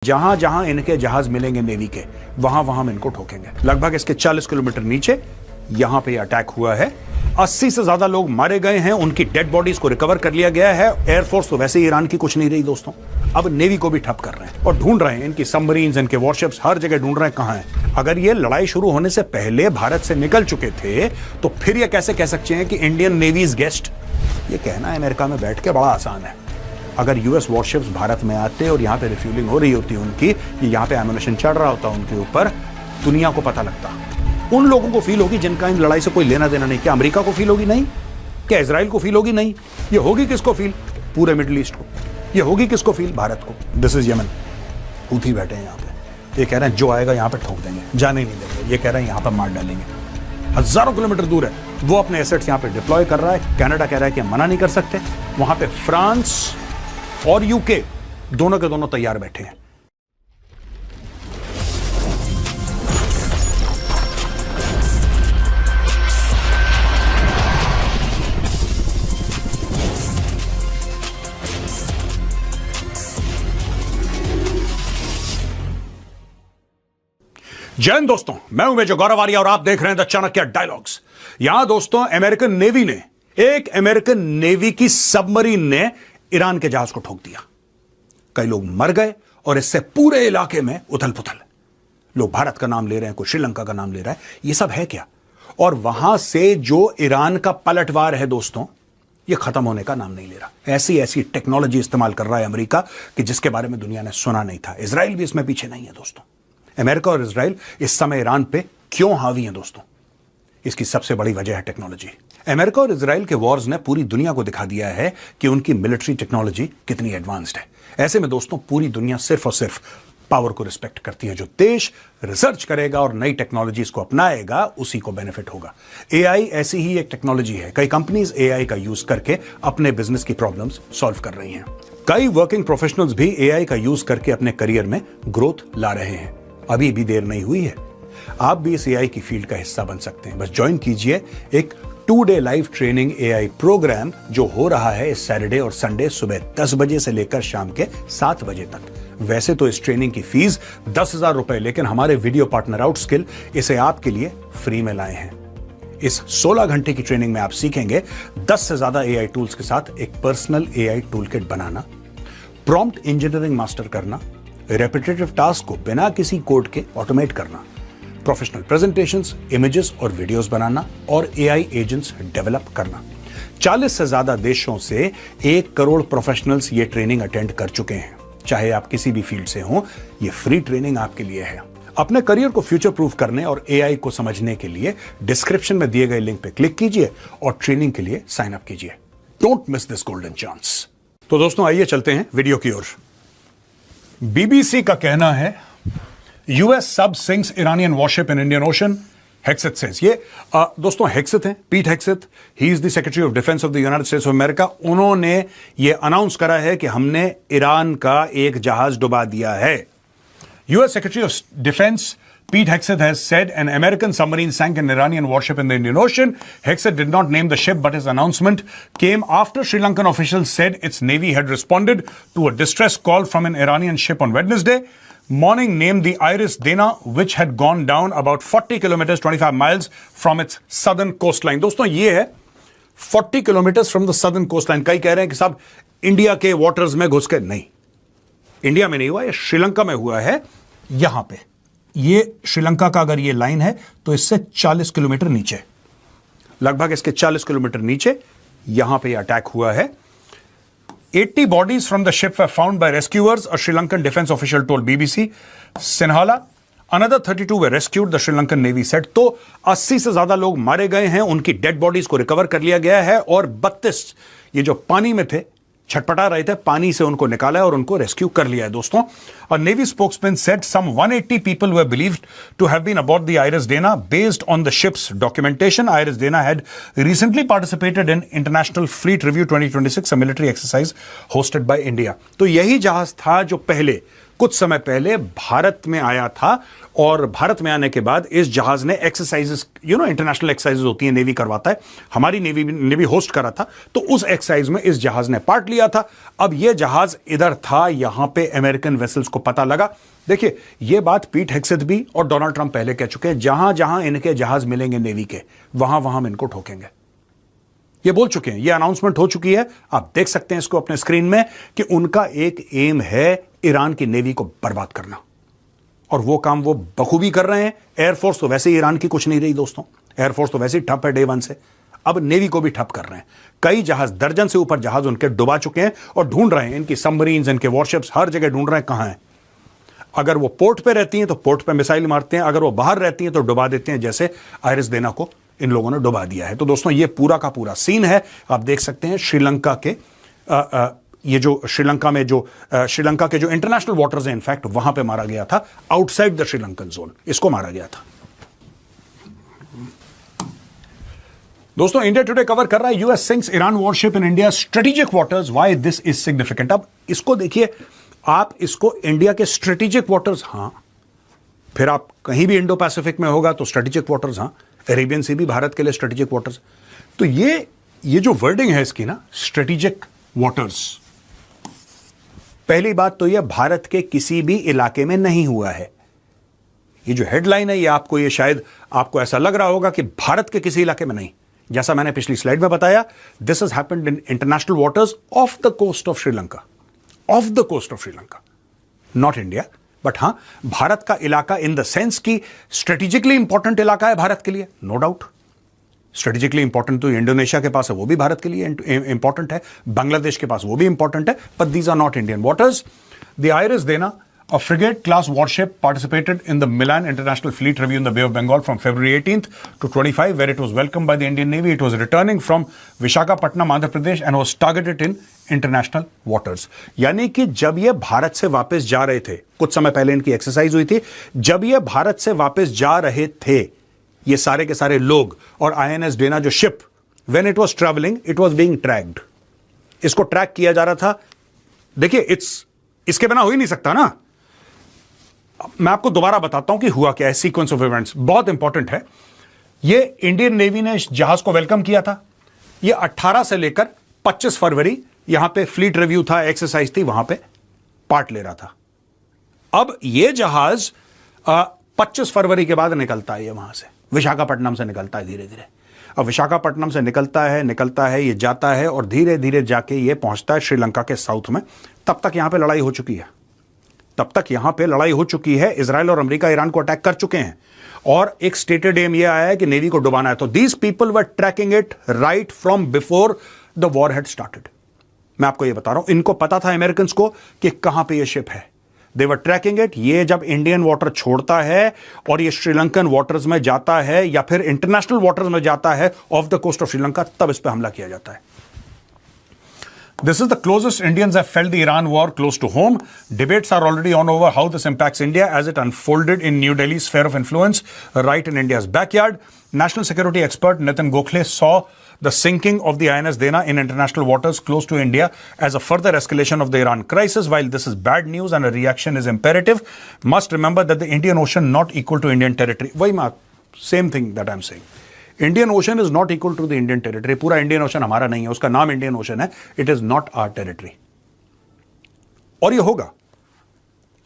जहां जहां इनके जहाज मिलेंगे नेवी के वहां वहां हम इनको ठोकेंगे। लगभग इसके 40 किलोमीटर नीचे यहां पे अटैक हुआ है। 80 से ज्यादा लोग मारे गए हैं, उनकी डेड बॉडीज को रिकवर कर लिया गया है। एयरफोर्स तो वैसे ही ईरान की कुछ नहीं रही दोस्तों, अब नेवी को भी ठप कर रहे हैं और ढूंढ रहे हैं इनकी सबमरीन्स, इनके वॉरशिप्स, हर जगह ढूंढ रहे हैं कहां है। अगर ये लड़ाई शुरू होने से पहले भारत से निकल चुके थे तो फिर ये कैसे कह सकते हैं कि इंडियन नेवीज गेस्ट। ये कहना अमेरिका में बैठ के बड़ा आसान है। अगर यूएस वॉरशिप्स भारत में आते और यहां पे रिफ्यूलिंग हो रही होती उनकी, यहां पे एमुनेशन चढ़ रहा होता उनके ऊपर, दुनिया को पता लगता। उन लोगों को फील होगी जिनका इन लड़ाई से कोई लेना देना नहीं। क्या अमेरिका को फील होगी? नहीं। क्या इजराइल को फील होगी? नहीं। ये होगी किसको फील? पूरे मिडिल ईस्ट को। ये होगी किसको फील? भारत को। This is Yemen. हूथी बैठे हैं यहां पे, ये कह रहे हैं जो आएगा यहां पे ठोक देंगे, जाने नहीं देंगे। ये कह रहे हैं यहां पर मार डालेंगे। हजारों किलोमीटर दूर है, वो अपने एसेट्स यहां पे डिप्लॉय कर रहा है। कनाडा कह रहा है कि हम मना नहीं कर सकते। वहां पे फ्रांस और यूके दोनों के दोनों तैयार बैठे हैं। जय हिंद दोस्तों, मैं हूं मेजर गौरव आर्या और आप देख रहे हैं द चाणक्य डायलॉग्स। यहां दोस्तों अमेरिकन नेवी ने, एक अमेरिकन नेवी की सबमरीन ने ईरान के जहाज को ठोक दिया। कई लोग मर गए और इससे पूरे इलाके में उथल पुथल। लोग भारत का नाम ले रहे हैं, कोई श्रीलंका का नाम ले रहा है। ये सब है क्या? और वहां से जो ईरान का पलटवार है दोस्तों, ये खत्म होने का नाम नहीं ले रहा। ऐसी ऐसी टेक्नोलॉजी इस्तेमाल कर रहा है अमेरिका कि जिसके बारे में दुनिया ने सुना नहीं था। इजराइल भी इसमें पीछे नहीं है दोस्तों। अमेरिका और इजराइल इस समय ईरान पे क्यों हावी हैं दोस्तों? इसकी सबसे बड़ी वजह है टेक्नोलॉजी। अमेरिका और इजराइल के वॉर्स ने पूरी दुनिया को दिखा दिया है कि उनकी मिलिट्री टेक्नोलॉजी कितनी एडवांस्ड है। ऐसे में दोस्तों पूरी दुनिया सिर्फ और सिर्फ पावर को रिस्पेक्ट करती है। जो देश रिसर्च करेगा और नई टेक्नोलॉजीज को अपनाएगा उसी को बेनिफिट होगा। एआई ऐसी ही एक टेक्नोलॉजी है। कई कंपनीज एआई का यूज करके अपने बिजनेस की प्रॉब्लम्स सॉल्व कर रही हैं। कई वर्किंग प्रोफेशनल्स भी एआई का यूज करके अपने करियर में ग्रोथ ला रहे हैं। अभी भी देर नहीं हुई है, आप भी इस एआई की फील्ड का हिस्सा बन सकते हैं। बस ज्वाइन कीजिए एक 2-डे लाइव ट्रेनिंग एआई प्रोग्राम जो हो रहा है इस सैटरडे और संडे सुबह 10 बजे से लेकर शाम के 7 बजे तक। वैसे तो इस ट्रेनिंग की फीस 10,000 रुपए, लेकिन हमारे वीडियो पार्टनर आउटस्किल इसे आपके लिए फ्री में लाए हैं। इस 16 घंटे की ट्रेनिंग में आप सीखेंगे 10 से ज्यादा एआई टूल्स के साथ एक पर्सनल एआई टूल किट बनाना, प्रॉम्प्ट इंजीनियरिंग मास्टर करना, रेपिटेटिव टास्क को बिना किसी कोड के ऑटोमेट करना, प्रोफेशनल प्रेजेंटेशंस, इमेजेस और वीडियोस बनाना और एआई एजेंट्स डेवलप करना। 40 से ज्यादा देशों से 1 करोड़ प्रोफेशनल्स ये ट्रेनिंग अटेंड कर चुके हैं। चाहे आप किसी भी फील्ड से हो, ये फ्री ट्रेनिंग आपके लिए है। अपने करियर को फ्यूचर प्रूफ करने और एआई को समझने के लिए डिस्क्रिप्शन में दिए गए लिंक पे क्लिक कीजिए और ट्रेनिंग के लिए साइन अप कीजिए। Don't miss this golden chance. तो दोस्तों आइए चलते हैं वीडियो की ओर। बीबीसी का कहना है US sub sinks Iranian warship in Indian Ocean, Hegseth says। ये दोस्तों हेक्सेथ हैं, Pete Hegseth. He is the secretary of defence of the United States of America. उन्होंने ये अनाउंस करा है कि हमने ईरान का एक जहाज डुबा दिया है। US Secretary of Defense Pete Hegseth has said an American submarine sank an Iranian warship in the Indian Ocean. Hegseth did not name the ship, but his announcement came after Sri Lankan officials said its navy had responded to a distress call from an Iranian ship on Wednesday morning named the Iris Dana, which had gone down about 40 kilometers 25 miles from its southern coastline। दोस्तों ये है 40 kilometers from the southern coastline। कई कह रहे हैं कि साहब India के वाटर्स में घुस के, नहीं, इंडिया में नहीं हुआ, ये श्रीलंका में हुआ है। यहां पे ये श्रीलंका का अगर ये लाइन है तो इससे 40 किलोमीटर नीचे, लगभग इसके 40 किलोमीटर नीचे यहां पे अटैक हुआ है। 80 bodies from the ship were found by rescuers, a Sri Lankan defense official told BBC Sinhala. Another 32 were rescued, the Sri Lankan Navy said। तो 80 से ज्यादा लोग मारे गए हैं, उनकी डेड बॉडीज को रिकवर कर लिया गया है और 32 ये जो पानी में थे, छटपटा रहे थे, पानी से उनको निकाला है और उनको रेस्क्यू कर लिया है दोस्तों। और navy spokesman said some 180 people were believed to have been aboard the Iris Dana based on the ship's documentation। Iris Dana had recently participated in International Fleet Review 2026, a military exercise hosted by India। तो यही जहाज था जो पहले कुछ समय पहले भारत में आया था और भारत में आने के बाद इस जहाज ने एक्सरसाइजेस, इंटरनेशनल एक्सरसाइजेस होती है, नेवी करवाता है, हमारी नेवी ने भी होस्ट करा था, तो उस एक्सरसाइज में इस जहाज ने पार्ट लिया था। अब यह जहाज इधर था, यहां पे अमेरिकन वेसल्स को पता लगा। देखिए, यह बात पीट हेग्सेथ भी और डोनाल्ड ट्रंप पहले कह चुके हैं, जहां जहां इनके जहाज मिलेंगे नेवी के, वहां वहां हम इनको ठोकेंगे। ये बोल चुके हैं, ये अनाउंसमेंट हो चुकी है, आप देख सकते हैं इसको अपने स्क्रीन में, कि उनका एक एम है ईरान की नेवी को बर्बाद करना, और वो काम वो बखूबी कर रहे हैं। एयरफोर्स तो वैसे ही ईरान की कुछ नहीं रही दोस्तों, एयरफोर्स तो वैसे ही ठप है डे वन से, अब नेवी को भी ठप कर रहे हैं। कई जहाज, दर्जन से ऊपर जहाज उनके डुबा चुके हैं और ढूंढ रहे हैं, इनकी सबमरीन्स, इनके वॉरशिप्स हर जगह ढूंढ रहे हैं कहां है। अगर वो पोर्ट पे रहती हैं तो पोर्ट पे मिसाइल मारते हैं, अगर वो बाहर रहती हैं तो डुबा देते हैं, जैसे आयरिस देना को इन लोगों ने डुबा दिया है। तो दोस्तों, ये पूरा का पूरा सीन है, आप देख सकते हैं। श्रीलंका के ये जो श्रीलंका में जो श्रीलंका के जो इंटरनेशनल वाटर्स हैं, इनफैक्ट वहां पे मारा गया था, आउटसाइड द श्रीलंकन जोन इसको मारा गया था। दोस्तों, इंडिया टुडे कवर कर रहा है US sinks Iran worship in India strategic waters, why this is significant. अब इसको देखिए, आप इसको इंडिया के स्ट्रेटेजिक वाटर्स, हां, फिर आप कहीं भी इंडो पैसिफिक में होगा तो स्ट्रेटेजिक वाटर्स, हां, अरेबियन सी भी भारत के लिए स्ट्रेटेजिक वाटर्स। तो ये जो वर्डिंग है इसकी ना, स्ट्रेटेजिक वाटर्स, पहली बात तो यह भारत के किसी भी इलाके में नहीं हुआ है। ये जो हेडलाइन है, ये आपको, ये शायद आपको ऐसा लग रहा होगा कि भारत के किसी इलाके में नहीं, जैसा मैंने पिछली स्लाइड में बताया, this has happened in international waters off the coast of Sri Lanka, off the coast of Sri Lanka, not India, but हां, भारत का इलाका इन द सेंस की स्ट्रेटेजिकली इंपॉर्टेंट इलाका है भारत के लिए, नो डाउट। स्ट्रेटेजिकली इंपॉर्टेंट तो इंडोनेशिया के पास है, वो भी भारत के लिए इंपॉर्टेंट है, बांग्लादेश के पास वो भी इंपॉर्टेंट है, but these are not Indian waters. The IRIS Dena, a frigate class warship, participated in the Milan International Fleet Review in the Bay of Bengal from February 18th to 25, where it was welcomed by the Indian Navy. It was returning from Visakhapatnam, Andhra Pradesh, and was targeted in international waters. यानी कि जब ये भारत से वापस जा रहे थे, कुछ समय पहले इनकी एक्सरसाइज हुई थी, जब ये भारत से वापस जा रहे थे, ये सारे के सारे लोग, और INS डेना जो ship, when it was traveling, it was being tracked. इसको ट्रैक किया जा रहा था। देखिए, इसके बिना हो ही नहीं सकता ना। मैं आपको दोबारा बताता हूं कि हुआ क्या है, सीक्वेंस ऑफ इवेंट्स बहुत इंपॉर्टेंट है। ये इंडियन नेवी ने जहाज को वेलकम किया था। ये 18 से लेकर 25 फरवरी यहां पे फ्लीट रिव्यू था, एक्सरसाइज थी, वहां पे पार्ट ले रहा था। अब ये जहाज 25 फरवरी के बाद निकलता है, ये वहां से विशाखापट्टनम से निकलता है धीरे धीरे। अब विशाखापट्टनम से निकलता है, ये जाता है और धीरे धीरे जाके ये पहुंचता है श्रीलंका के साउथ में। तब तक यहां पे लड़ाई हो चुकी है, इजराइल और अमेरिका ईरान को अटैक कर चुके हैं, और एक स्टेटेड एम ये आया है कि नेवी को डुबाना है। तो these people were tracking it right from before the war had started. मैं आपको ये बता रहा हूं, इनको पता था अमेरिकन को कि कहां पे ये शिप है, दे वर ट्रैकिंग इट। ये जब इंडियन वाटर छोड़ता है और ये श्रीलंकन वाटर्स में जाता है या फिर इंटरनेशनल वाटर्स में जाता है off the coast of Sri Lanka, तब इस पर हमला किया जाता है। This is the closest Indians have felt the Iran war close to home. Debates are already on over how this impacts India as it unfolded in New Delhi's sphere of influence, right in India's backyard. National security expert Nitin Gokhale saw the sinking of the INS Dena in international waters close to India as a further escalation of the Iran crisis. While this is bad news and a reaction is imperative, must remember that the Indian Ocean not equal to Indian territory. वही same thing that I'm saying. Indian ocean is not equal to the Indian territory. पूरा Indian ocean हमारा नहीं है, उसका नाम Indian ocean है, it is not our territory. और ये होगा,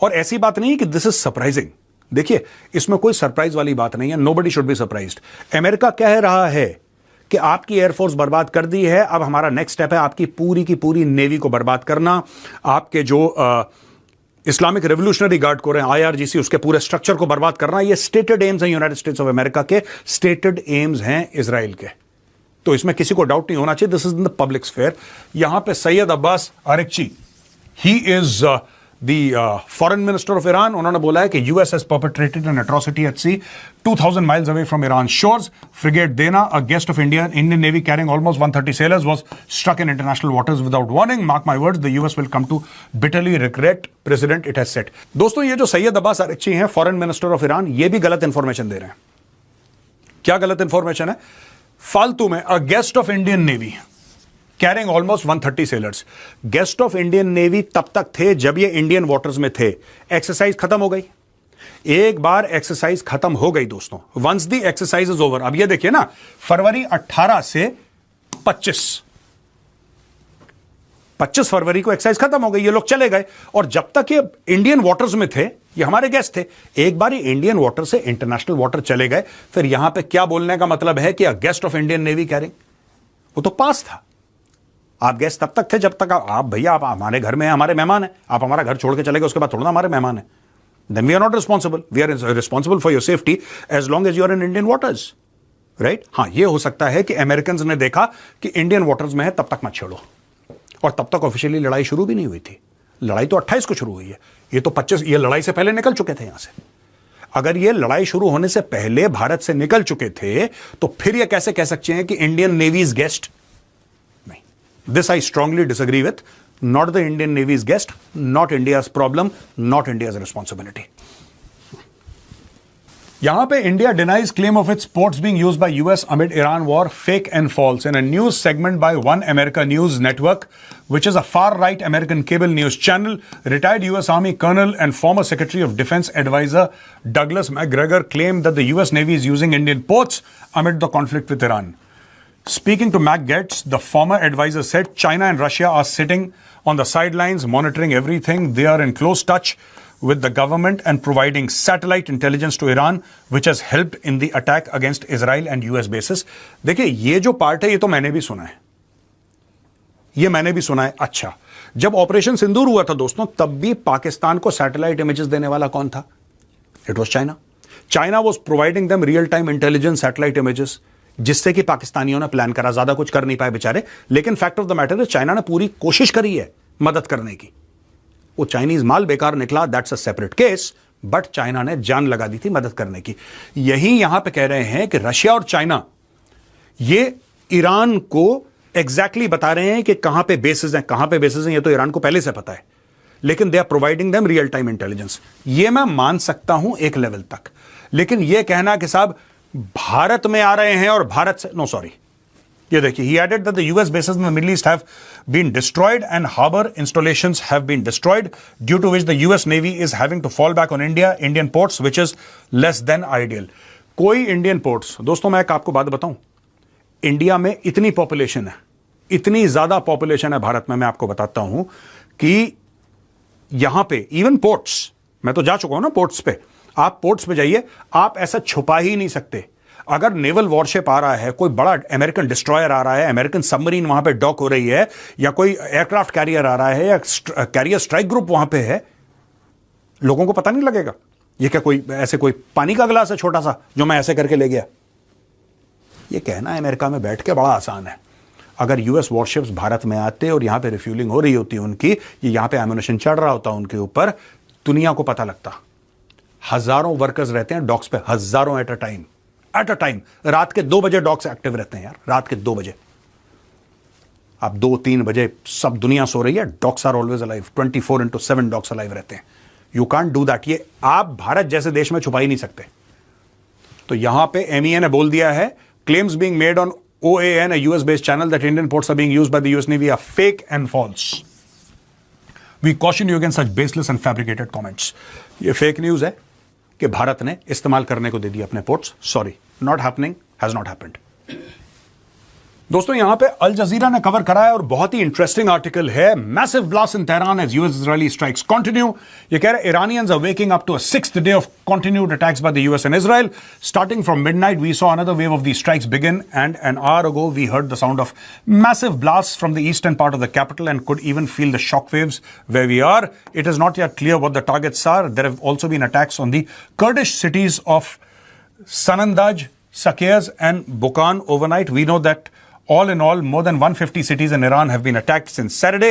और ऐसी बात नहीं कि दिस इज सरप्राइजिंग। देखिए, इसमें कोई सरप्राइज वाली बात नहीं है, nobody should be surprised. America कह रहा है कि आपकी एयरफोर्स बर्बाद कर दी है, अब हमारा नेक्स्ट स्टेप है आपकी पूरी की पूरी नेवी को बर्बाद करना, आपके जो इस्लामिक रेवोल्यूशनरी गार्ड को रहे हैं IRGC, उसके पूरे स्ट्रक्चर को बर्बाद करना। ये स्टेटेड एम्स हैं यूनाइटेड स्टेट्स ऑफ अमेरिका के, स्टेटेड एम्स हैं इजराइल के। तो इसमें किसी को डाउट नहीं होना चाहिए, this is in the public sphere. यहां पे Syed Abbas Araghchi, he is the foreign minister of Iran, उन्होंने बोला है कि US has perpetrated an atrocity at sea 2000 miles away from Iran's shores. Frigate Dena, a guest of Indian Navy carrying almost 130 sailors, was struck in international waters without warning. Mark my words, the US will come to bitterly regret, President it has said. दोस्तों, ये जो सैयद अब्बास आरिक्ची हैं, foreign minister of Iran, ये भी गलत information दे रहे हैं। क्या गलत इंफॉर्मेशन है? फालतू में a guest of Indian navy, carrying almost 130 sellers. Guest of Indian navy तब तक थे जब ये इंडियन वाटर्स में थे। एक्सरसाइज खत्म हो गई। एक बार एक्सरसाइज खत्म हो गई दोस्तों, once the exercise is over. अब ये देखिए ना, फरवरी 18 से 25 फरवरी को एक्सरसाइज खत्म हो गई, ये लोग चले गए। और जब तक ये इंडियन वाटर्स में थे, ये हमारे गेस्ट थे। एक बार ये इंडियन वाटर से इंटरनेशनल वाटर चले गए, फिर यहां पे क्या बोलने का मतलब है कि guest of Indian navy carrying, वो तो पास था। आप गेस्ट तब तक थे जब तक आप भैया आप हमारे घर में हैं, हमारे मेहमान हैं। आप हमारा घर छोड़ के चले गए, उसके बाद थोड़ा हमारे मेहमान हैं। Then we are not responsible, we are responsible for your safety as long as you are in Indian waters, right. हाँ, ये हो सकता है कि अमेरिकन ने देखा कि इंडियन वाटर्स में है, तब तक मत छेड़ो। और तब तक ऑफिशियली लड़ाई शुरू भी नहीं हुई थी। लड़ाई तो 28 को शुरू हुई है, ये तो 25, ये लड़ाई से पहले निकल चुके थे यहां से। अगर ये लड़ाई शुरू होने से पहले भारत से निकल चुके थे, तो फिर ये कैसे कह सकते हैं कि इंडियन नेवीज गेस्ट? नहीं, this I strongly disagree with. Not the Indian navy's guest, not India's problem, not India's responsibility. यहां पे India denies claim of its ports being used by US amid Iran war fake and false. In a news segment by One America News Network, which is a far-right American cable news channel, retired US Army Colonel and former Secretary of Defense Advisor Douglas McGregor claimed that the US Navy is using Indian ports amid the conflict with Iran. Speaking to Mac Getz, the former advisor said China and Russia are sitting on the sidelines monitoring everything. They are in close touch with the government and providing satellite intelligence to Iran, which has helped in the attack against Israel and US bases. देखिए, ये जो part है, ये तो मैंने भी सुना है, ये मैंने भी सुना है। अच्छा, जब ऑपरेशन सिंदूर हुआ था दोस्तों, तब भी पाकिस्तान को सैटेलाइट इमेजेस देने वाला कौन था? It was China. China was providing them real time intelligence satellite images, जिससे कि पाकिस्तानियों ने प्लान करा। ज्यादा कुछ कर नहीं पाए बेचारे, लेकिन फैक्ट ऑफ द मैटर है चाइना ने पूरी कोशिश करी है मदद करने की। वो चाइनीज माल बेकार निकला, that's a separate case, but China ने जान लगा दी थी मदद करने की। यही यहां पे कह रहे हैं कि रशिया और चाइना ये ईरान को एग्जैक्टली बता रहे हैं कि कहां पे बेसिस हैं, कहां पे बेसिस हैं, ये तो ईरान को पहले से पता है, लेकिन they are providing them real time intelligence. ये मैं मान सकता हूं एक लेवल तक, लेकिन ये कहना कि साहब भारत में आ रहे हैं और भारत से, नो सॉरी। ये देखिए, he added that the US bases in the Middle East have been destroyed and harbor installations have been destroyed, due to which the US Navy is having to fall back on Indian ports, which is less than ideal. कोई Indian ports, दोस्तों मैं एक आपको बात बताऊं, India में इतनी population है, इतनी ज्यादा पॉपुलेशन है भारत में, मैं आपको बताता हूं कि यहां पे इवन पोर्ट्स, मैं तो जा चुका हूं ना पोर्ट्स पे, आप पोर्ट्स पे जाइए, आप ऐसा छुपा ही नहीं सकते। अगर नेवल वॉरशिप आ रहा है, कोई बड़ा अमेरिकन डिस्ट्रॉयर आ रहा है, अमेरिकन सबमरीन वहां पे डॉक हो रही है, या कोई एयरक्राफ्ट कैरियर आ रहा है, या कैरियर स्ट्राइक ग्रुप वहां पे है, लोगों को पता नहीं लगेगा। ये क्या कोई ऐसे कोई पानी का गिलास है छोटा सा जो मैं ऐसे करके ले गया? ये कहना अमेरिका में बैठ के बड़ा आसान है। अगर यूएस वॉरशिप्स भारत में आते और यहां पे रिफ्यूलिंग हो रही होती उनकी, ये यहां पे एम्युनिशन चढ़ रहा होता उनके ऊपर, दुनिया को पता लगता। हजारों वर्कर्स रहते हैं डॉक्स पे, हजारों एट अ टाइम। रात के 2 बजे डॉक्स एक्टिव रहते हैं यार, रात के 2 बजे। अब 2-3 बजे सब दुनिया सो रही है, docs are always alive, 24/7 docs alive रहते हैं। You can't do that. ये आप भारत जैसे देश में छुपा ही नहीं सकते। तो यहां पे एमईए ने बोल दिया है, claims being made on OAN, a US-based channel, that Indian ports are being used by the US Navy are fake and false. We caution you against such baseless and fabricated comments. ये fake news है कि भारत ने इस्तेमाल करने को दे दिया अपने ports. Sorry, not happening, has not happened. दोस्तों यहां पे अल जजीरा ने कवर करा है और बहुत ही इंटरेस्टिंग आर्टिकल है, massive blast in Tehran as US Israeli strikes continue. ये कह रहे हैं Iranians are waking up to a 6th day of continued attacks by the US and Israel. Starting from midnight we saw another wave of the strikes begin and an hour ago we heard the sound of massive blast from the eastern part of the capital and could even feel the shock waves where we are. It is not yet clear what the targets are. There have also been attacks on the Kurdish cities of Sanandaj, Saqqez and Bukan overnight. We know that all in all, more than 150 cities in Iran have been attacked since Saturday.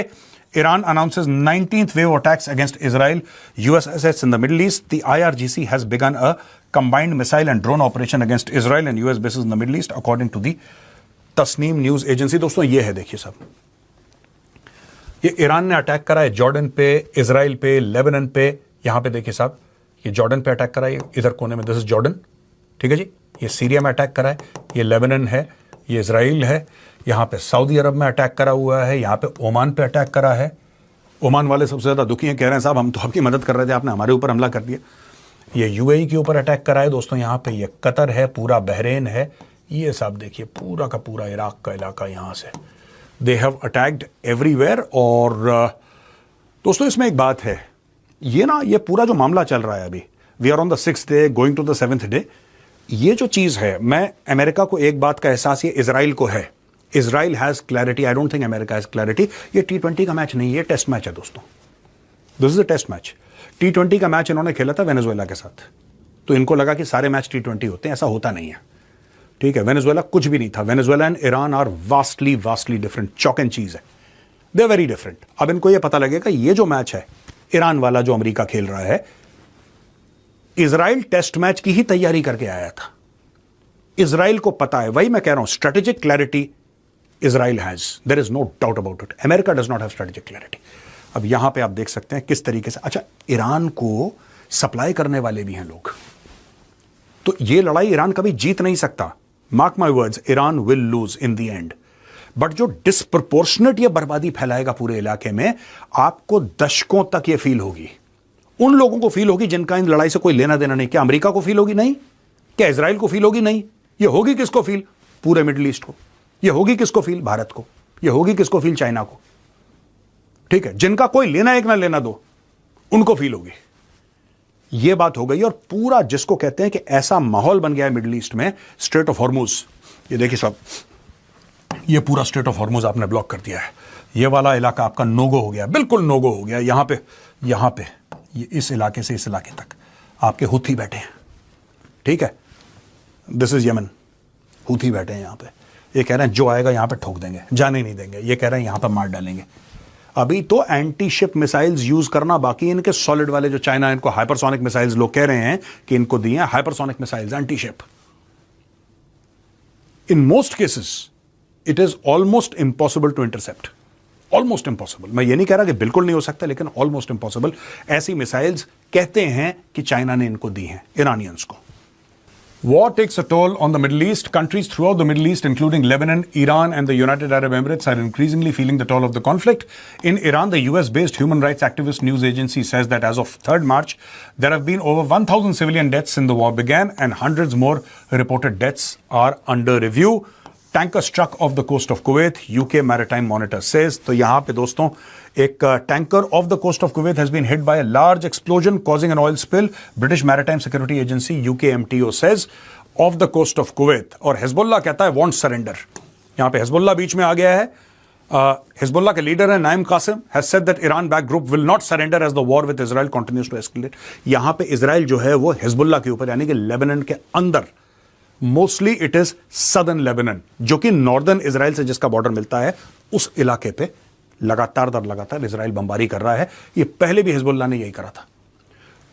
Iran announces 19th wave attacks against Israel, US assets in the Middle East. The IRGC has begun a combined missile and drone operation against Israel and US bases in the Middle East, according to the Tasneem News Agency. दोस्तों ये है, देखिए सब, ये Iran ने attack करा है Jordan पे, इजराइल पे, लेबनान पे। यहां पे देखिए साहब, ये जॉर्डन पे अटैक करा है, इधर कोने में, दिस इज जॉर्डन, ठीक है जी। ये सीरिया में अटैक करा है, ये लेबनान है, ये इजराइल है, यहां पे सऊदी अरब में अटैक करा हुआ है, यहां पे ओमान पे अटैक करा है। ओमान वाले सबसे ज्यादा दुखी हैं, कह रहे हैं साहब हम तो आपकी मदद कर रहे थे, आपने हमारे ऊपर हमला कर दिया। ये यूएई के ऊपर अटैक करा है दोस्तों, यहां पे ये कतर है, पूरा बहरेन है, ये सब देखिए पूरा का पूरा इराक का इलाका यहां से दे हैव अटैक्ड एवरीवेयर। और दोस्तों इसमें एक बात है, ये पूरा जो मामला चल रहा है अभी, we are on the 6th day going to the 7th day, ये जो चीज है, मैं अमेरिका को एक बात का एहसास, ये इजराइल को है, Israel has clarity, I don't think America has clarity. ये T20 का मैच नहीं है, टेस्ट मैच है दोस्तों, this is a test match. T20 का मैच इन्होंने खेला था वेनेजुएला के साथ, तो इनको लगा कि सारे मैच T20 होते हैं, ऐसा होता नहीं है, ठीक है। वेनेजुएला कुछ भी नहीं था, Venezuela and Iran are vastly different, chalk and cheese है, दे आर वेरी डिफरेंट। अब इनको यह पता लगेगा ये जो मैच है ईरान वाला जो अमेरिका खेल रहा है, इजराइल टेस्ट मैच की ही तैयारी करके आया था, इजराइल को पता है, वही मैं कह रहा हूं, strategic clarity Israel has, there is no doubt about it. America does not have strategic clarity. अब यहां पे आप देख सकते हैं किस तरीके से, अच्छा ईरान को सप्लाई करने वाले भी हैं लोग, तो ये लड़ाई ईरान कभी जीत नहीं सकता, mark my words, Iran will lose in the end. But जो डिस्प्रपोर्शनेट ये बर्बादी फैलाएगा पूरे इलाके में, आपको दशकों तक ये फील होगी, उन लोगों को फील होगी जिनका इन लड़ाई से कोई लेना देना नहीं। क्या अमेरिका को फील होगी? नहीं। क्या इजराइल को फील होगी? नहीं। ये होगी किसको फील? पूरे मिडिल ईस्ट को। ये होगी किसको फील? भारत को। ये होगी किसको फील? चाइना को। ठीक है, जिनका कोई लेना एक ना लेना दो, उनको फील होगी। ये बात हो गई। और पूरा जिसको कहते हैं कि ऐसा माहौल बन गया है मिडिल ईस्ट में, स्ट्रेट ऑफ हॉर्मुज, ये देखिए साहब, ये पूरा स्ट्रेट ऑफ हॉर्मुज आपने ब्लॉक कर दिया है। ये वाला इलाका आपका नोगो हो गया, बिल्कुल नोगो हो गया। यहां पे ये इस इलाके से इस इलाके तक आपके हुथी बैठे हैं, ठीक है, दिस इज यमन, हुथी बैठे हैं यहां पे। ये कह रहे हैं जो आएगा यहां पे ठोक देंगे, जाने नहीं देंगे। ये कह रहे हैं यहां पे मार डालेंगे। अभी तो एंटी शिप मिसाइल्स यूज करना बाकी है इनके, सॉलिड वाले जो चाइना इनको हाइपरसोनिक मिसाइल्स लोग कह रहे हैं कि इनको दिए हैं, hypersonic missiles anti ship. In most cases it is almost impossible to intercept, almost impossible. मैं ये नहीं कह रहा कि बिल्कुल नहीं हो सकता, लेकिन ऑलमोस्ट इंपॉसिबल। ऐसी मिसाइल्स कहते हैं कि चाइना ने इनको दी हैं ईरानियंस को। War takes a toll on the Middle East. Countries throughout the Middle East, including Lebanon, Iran, and the United Arab Emirates, are increasingly feeling the toll of the conflict. In Iran, the US-based human rights activist news agency says that as of 3rd March, there have been over 1,000 civilian deaths since the war began, and hundreds more reported deaths are under review. Tanker struck off the coast of Kuwait, UK Maritime Monitor says. तो यहाँ पे दोस्तों एक tanker off the coast of Kuwait has been hit by a large explosion causing an oil spill. British Maritime Security Agency UKMTO says off the coast of Kuwait. और Hezbollah कहता है won't surrender. यहाँ पे Hezbollah बीच में आ गया है। Hezbollah के leader है नाइम Qasim has said that Iran-backed group will not surrender as the war with Israel continues to escalate. यहाँ पे इजराइल जो है वो हिजबुल्लाह के ऊपर, यानी कि लेबनान के अंदर, mostly it is southern Lebanon, जो कि नॉर्दर्न इजराइल से जिसका बॉर्डर मिलता है, उस इलाके पे लगातार इजराइल बमबारी कर रहा है। ये पहले भी हिजबुल्लाह ने यही करा था।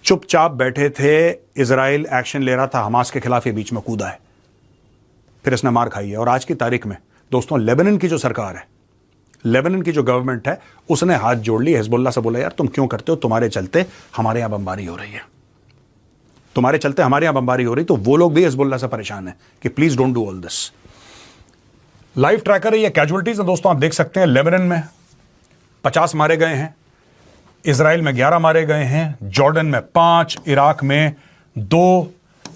चुपचाप बैठे थे, इजराइल एक्शन ले रहा था हमास के खिलाफ, ये बीच में कूदा है, फिर इसने मार खाई है। और आज की तारीख में दोस्तों लेबनान की जो सरकार है, लेबनान की जो गवर्नमेंट है, उसने हाथ जोड़ ली हिजबुल्लाह से, बोला यार तुम क्यों करते हो, तुम्हारे चलते हमारे यहां बमबारी हो रही है, तुम्हारे चलते हमारे यहां बमबारी हो रही। तो वो लोग भी हिजबुल्लाह से परेशान है कि please don't do all this. Live tracker है ये, कैजुअलिटीज है दोस्तों, आप देख सकते हैं लेबनान में 50 मारे गए हैं, इजराइल में 11 मारे गए हैं, जॉर्डन में 5, इराक में 2,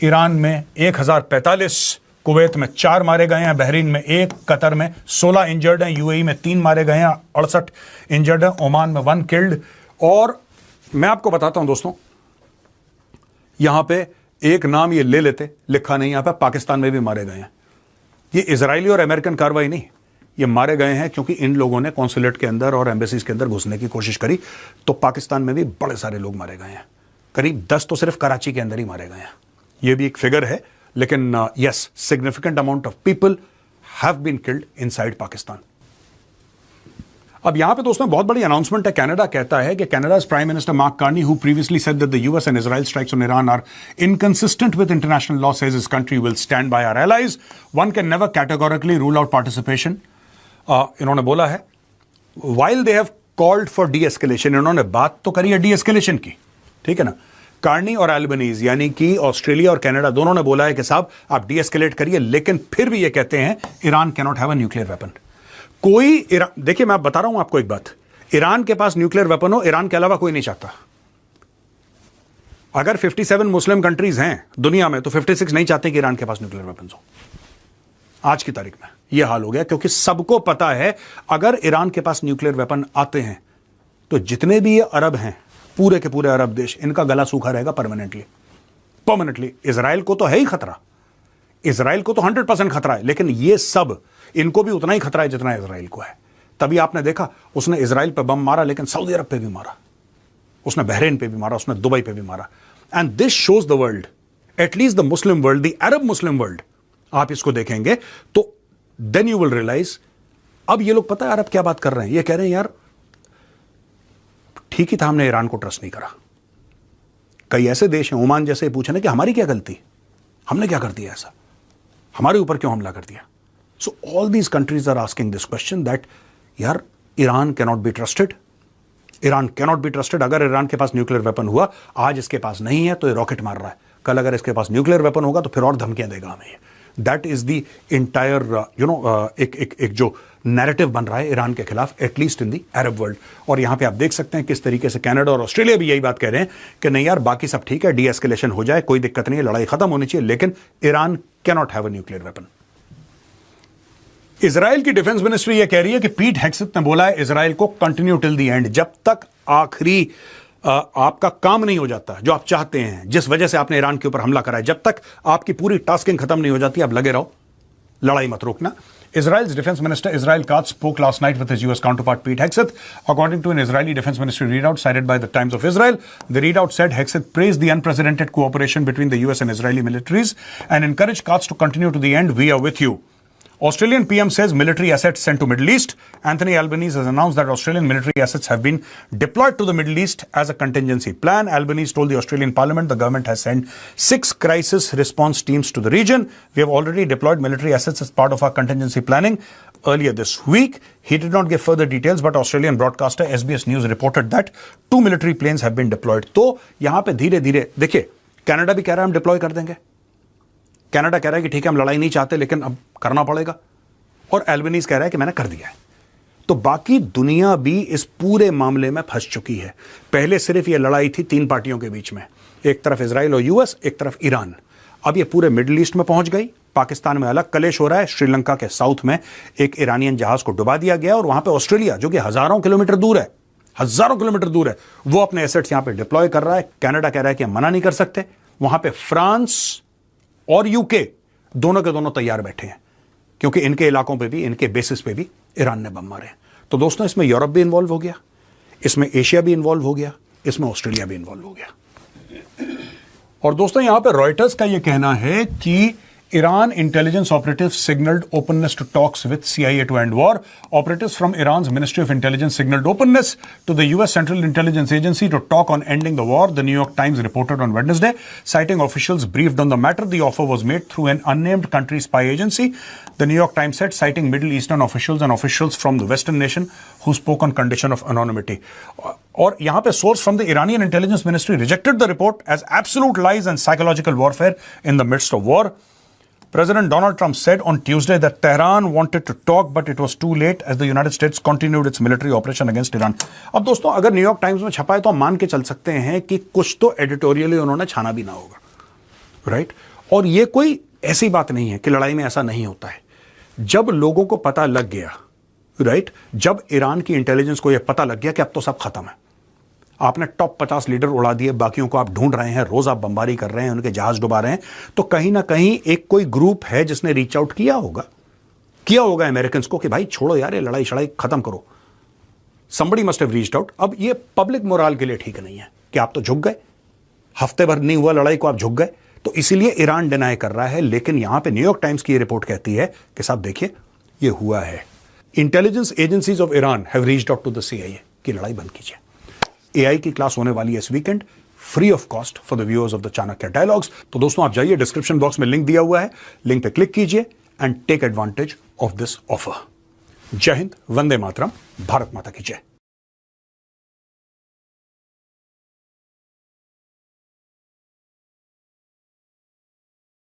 ईरान में 1045, कुवैत में 4 मारे गए हैं, बहरीन में 1, कतर में 16 इंजर्ड हैं, यूएई में 3 मारे गए हैं, 68 इंजर्ड हैं, ओमान में 1 किल्ड। और मैं आपको बताता हूं दोस्तों, यहां पे एक नाम ये ले लेते, लिखा नहीं, यहां पे पाकिस्तान में भी मारे गए हैं। ये इजरायली और अमेरिकन कार्रवाई नहीं, ये मारे गए हैं क्योंकि इन लोगों ने कॉन्सुलेट के अंदर और एम्बेसीज के अंदर घुसने की कोशिश करी, तो पाकिस्तान में भी बड़े सारे लोग मारे गए हैं। करीब 10 तो सिर्फ कराची के अंदर ही मारे गए हैं। ये भी एक फिगर है, लेकिन yes, significant amount of people have been killed inside Pakistan. अब यहां पे दोस्तों बहुत बड़ी अनाउंसमेंट है। कनाडा कहता है कि Canada's prime minister Mark Carney, who previously said that the US and Israel strikes on Iran are inconsistent with international law, says his country will stand by our allies. One can never categorically rule out participation. इन्होंने बोला है, while they have called for de-escalation, इन्होंने बात तो करी है de-escalation की, ठीक है ना, कार्नी और एल्बनीज यानी कि ऑस्ट्रेलिया और कनाडा दोनों ने बोला है कि साहब आप डीएस्केलेट करिए, लेकिन फिर भी ये कहते हैं Iran can not have a nuclear weapon. कोई देखिए मैं बता रहा हूं आपको एक बात, ईरान के पास न्यूक्लियर वेपन हो, ईरान के अलावा कोई नहीं चाहता। अगर 57 मुस्लिम कंट्रीज हैं दुनिया में तो 56 नहीं चाहते कि ईरान के पास न्यूक्लियर वेपन हो। आज की तारीख में यह हाल हो गया, क्योंकि सबको पता है अगर ईरान के पास न्यूक्लियर वेपन आते हैं तो जितने भी ये अरब हैं, पूरे के पूरे अरब देश, इनका गला सूखा रहेगा परमानेंटली। इजराइल को तो है ही खतरा, इजराइल को तो 100% खतरा है, लेकिन ये सब इनको भी उतना ही खतरा है जितना इजराइल को है। तभी आपने देखा उसने इजराइल पे बम मारा, लेकिन सऊदी अरब पे भी मारा, उसने बहरीन पे भी मारा, उसने दुबई पे भी मारा। And this shows the world, at least the Muslim world, the Arab Muslim world, आप इसको देखेंगे तो देन यू विल रियलाइज। अब ये लोग पता है अरब क्या बात कर रहे हैं, ये कह रहे हैं यार ठीक ही था, हमने ईरान को ट्रस्ट नहीं करा। कई ऐसे देश हैं, ओमान जैसे, पूछे ना कि हमारी क्या गलती, हमने क्या कर दिया ऐसा, हमारे ऊपर क्यों हमला कर दिया। So all these countries are asking this question that यार Iran cannot be trusted, Iran cannot be trusted. अगर ईरान के पास न्यूक्लियर वेपन हुआ, आज इसके पास नहीं है तो ये रॉकेट मार रहा है, कल अगर इसके पास न्यूक्लियर वेपन होगा तो फिर और धमकियां देगा हमें। दैट इज द इंटायर एक जो नैरेटिव बन रहा है ईरान के खिलाफ, at least in the Arab world. और यहां पे आप देख सकते हैं किस तरीके से कनाडा और ऑस्ट्रेलिया भी यही बात कह रहे हैं कि नहीं यार बाकी सब ठीक है, डी एस्केलेशन हो जाए, कोई दिक्कत नहीं है, लड़ाई खत्म होनी चाहिए, लेकिन Iran cannot have a nuclear weapon. Israel की डिफेंस मिनिस्ट्री यह कह रही है कि पीट हेग्सेथ ने बोला है इजराइल को कंटिन्यू टिल द एंड, जब तक आखिरी आपका काम नहीं हो जाता जो आप चाहते हैं, जिस वजह से आपने ईरान के ऊपर हमला करा है, जब तक आपकी पूरी टास्किंग खत्म नहीं हो जाती आप लगे रहो, लड़ाई मत रोकना। Israel's defense minister Israel Katz spoke last night with his US counterpart Pete Hegseth. According to an Israeli defense ministry readout cited by the Times of Israel, the readout said Hegseth praised the unprecedented cooperation between the US and Israeli militaries and encouraged Katz to continue to the end. We are with you. Australian PM says military assets sent to Middle East. Anthony Albanese has announced that Australian military assets have been deployed to the Middle East as a contingency plan. Albanese told the Australian Parliament the government has sent 6 crisis response teams to the region. We have already deployed military assets as part of our contingency planning earlier this week. He did not give further details, but Australian broadcaster SBS News reported that 2 military planes have been deployed. तो यहाँ पे धीरे धीरे देखिए, Canada भी कह रहा है हम डिप्लॉय कर देंगे, कनाडा कह रहा है कि ठीक है हम लड़ाई नहीं चाहते लेकिन अब करना पड़ेगा, और एल्बनीज कह रहा है कि मैंने कर दिया है। तो बाकी दुनिया भी इस पूरे मामले में फंस चुकी है। पहले सिर्फ ये लड़ाई थी 3 पार्टियों के बीच में, एक तरफ इजराइल और यूएस, एक तरफ ईरान। अब ये पूरे मिडिल ईस्ट में पहुंच गई, पाकिस्तान में अलग कलेश हो रहा है, श्रीलंका के साउथ में एक ईरानियन जहाज को डुबा दिया गया, और वहां पर ऑस्ट्रेलिया जो कि हजारों किलोमीटर दूर है, वो अपने एसेट्स यहां पर डिप्लॉय कर रहा है। कनाडा कह रहा है कि हम मना नहीं कर सकते। वहां पर फ्रांस और यूके दोनों के दोनों तैयार बैठे हैं, क्योंकि इनके इलाकों पे भी, इनके बेसिस पे भी ईरान ने बम मारे हैं। तो दोस्तों इसमें यूरोप भी इन्वॉल्व हो गया, इसमें एशिया भी इन्वॉल्व हो गया, इसमें ऑस्ट्रेलिया भी इन्वॉल्व हो गया। और दोस्तों यहां पे रॉयटर्स का यह कहना है कि Iran intelligence operatives signaled openness to talks with CIA to end war. Operatives from Iran's Ministry of Intelligence signaled openness to the US Central Intelligence Agency to talk on ending the war, the New York Times reported on Wednesday. Citing officials briefed on the matter, the offer was made through an unnamed country spy agency. The New York Times said, citing Middle Eastern officials and officials from the Western nation who spoke on condition of anonymity. और यहाँ पे source from the Iranian Intelligence Ministry rejected the report as absolute lies and psychological warfare in the midst of war. President Donald Trump said on Tuesday that Tehran wanted to talk, but it was too late as the United States continued its military operation against Iran. अब दोस्तों अगर New York times में छपा है तो हम मान के चल सकते हैं कि कुछ तो एडिटोरियली उन्होंने छाना भी ना होगा, राइट? और ये कोई ऐसी बात नहीं है कि लड़ाई में ऐसा नहीं होता है। जब लोगों को पता लग गया, राइट, जब ईरान की इंटेलिजेंस को यह पता लग गया कि अब तो सब खत्म है, आपने टॉप 50 लीडर उड़ा दिए, बाकियों को आप ढूंढ रहे हैं, रोज आप बमबारी कर रहे हैं, उनके जहाज डुबा रहे हैं, तो कहीं ना कहीं एक कोई ग्रुप है जिसने रीच आउट किया होगा अमेरिकन को कि भाई छोड़ो यार ये लड़ाई शड़ाई खत्म करो। somebody must have reached out। अब ये पब्लिक मोराल के लिए ठीक नहीं है कि आप तो झुक गए, हफ्ते भर नहीं हुआ लड़ाई को आप झुक गए, तो इसीलिए ईरान डिनाई कर रहा है। लेकिन यहां पे न्यूयॉर्क टाइम्स की रिपोर्ट कहती है कि साहब देखिए ये हुआ है, intelligence agencies of Iran have reached out to the CIA कि लड़ाई बंद कीजिए। AI की क्लास होने वाली है इस weekend, free of cost for the viewers of the Chanakya dialogues. तो दोस्तों आप जाइए, डिस्क्रिप्शन बॉक्स में लिंक दिया हुआ है, लिंक पे क्लिक कीजिए and take advantage of this offer. जय हिंद, वंदे मातरम, भारत माता की जय।